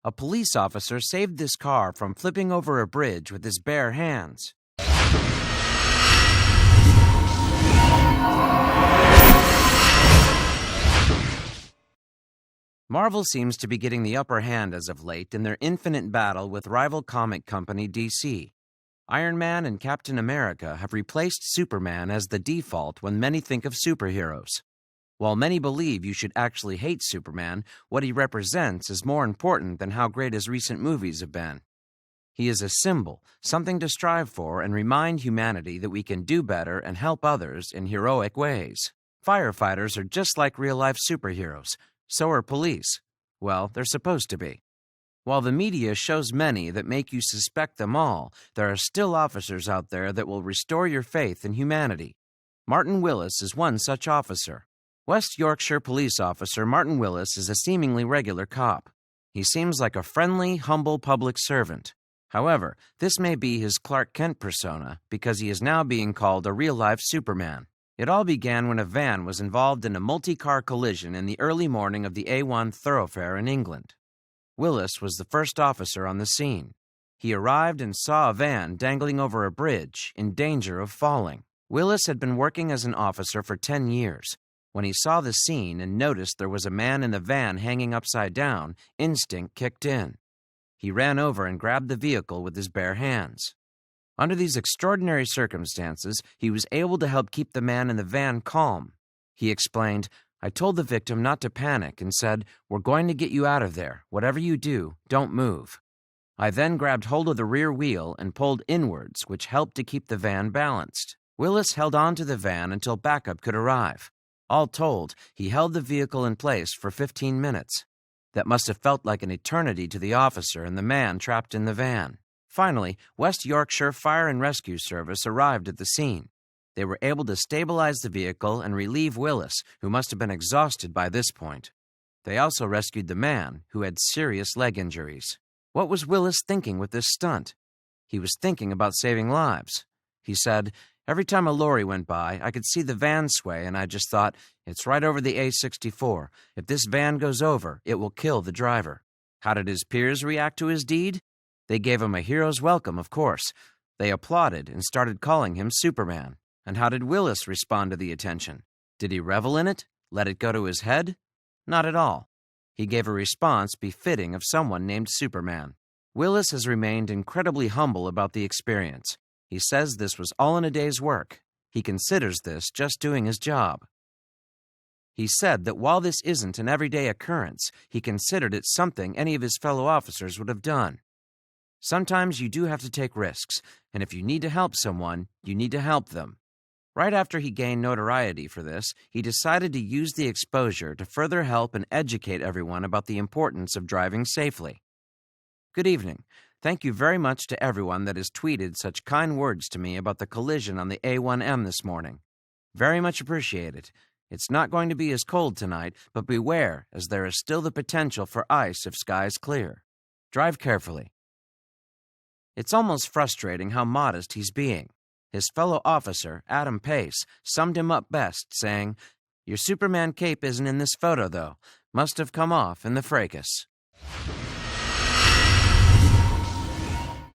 A police officer saved this car from flipping over a bridge with his bare hands. Marvel seems to be getting the upper hand as of late in their infinite battle with rival comic company DC. Iron Man and Captain America have replaced Superman as the default when many think of superheroes. While many believe you should actually hate Superman, what he represents is more important than how great his recent movies have been. He is a symbol, something to strive for and remind humanity that we can do better and help others in heroic ways. Firefighters are just like real-life superheroes. So are police. Well, they're supposed to be. While the media shows many that make you suspect them all, there are still officers out there that will restore your faith in humanity. Martin Willis is one such officer. West Yorkshire police officer Martin Willis is a seemingly regular cop. He seems like a friendly, humble public servant. However, this may be his Clark Kent persona because he is now being called a real-life Superman. It all began when a van was involved in a multi-car collision in the early morning of the A1 thoroughfare in England. Willis was the first officer on the scene. He arrived and saw a van dangling over a bridge, in danger of falling. Willis had been working as an officer for 10 years. When he saw the scene and noticed there was a man in the van hanging upside down, instinct kicked in. He ran over and grabbed the vehicle with his bare hands. Under these extraordinary circumstances, he was able to help keep the man in the van calm. He explained, "I told the victim not to panic and said, 'We're going to get you out of there. Whatever you do, don't move.' I then grabbed hold of the rear wheel and pulled inwards, which helped to keep the van balanced." Willis held on to the van until backup could arrive. All told, he held the vehicle in place for 15 minutes. That must have felt like an eternity to the officer and the man trapped in the van. Finally, West Yorkshire Fire and Rescue Service arrived at the scene. They were able to stabilize the vehicle and relieve Willis, who must have been exhausted by this point. They also rescued the man, who had serious leg injuries. What was Willis thinking with this stunt? He was thinking about saving lives. He said, "Every time a lorry went by, I could see the van sway, and I just thought, it's right over the A64. If this van goes over, it will kill the driver." How did his peers react to his deed? They gave him a hero's welcome, of course. They applauded and started calling him Superman. And how did Willis respond to the attention? Did he revel in it? Let it go to his head? Not at all. He gave a response befitting of someone named Superman. Willis has remained incredibly humble about the experience. He says this was all in a day's work. He considers this just doing his job. He said that while this isn't an everyday occurrence, he considered it something any of his fellow officers would have done. Sometimes you do have to take risks, and if you need to help someone, you need to help them. Right after he gained notoriety for this, he decided to use the exposure to further help and educate everyone about the importance of driving safely. Good evening. Thank you very much to everyone that has tweeted such kind words to me about the collision on the A1M this morning. Very much appreciated. It's not going to be as cold tonight, but beware, as there is still the potential for ice if skies clear. Drive carefully. It's almost frustrating how modest he's being. His fellow officer, Adam Pace, summed him up best, saying, "Your Superman cape isn't in this photo, though. Must have come off in the fracas."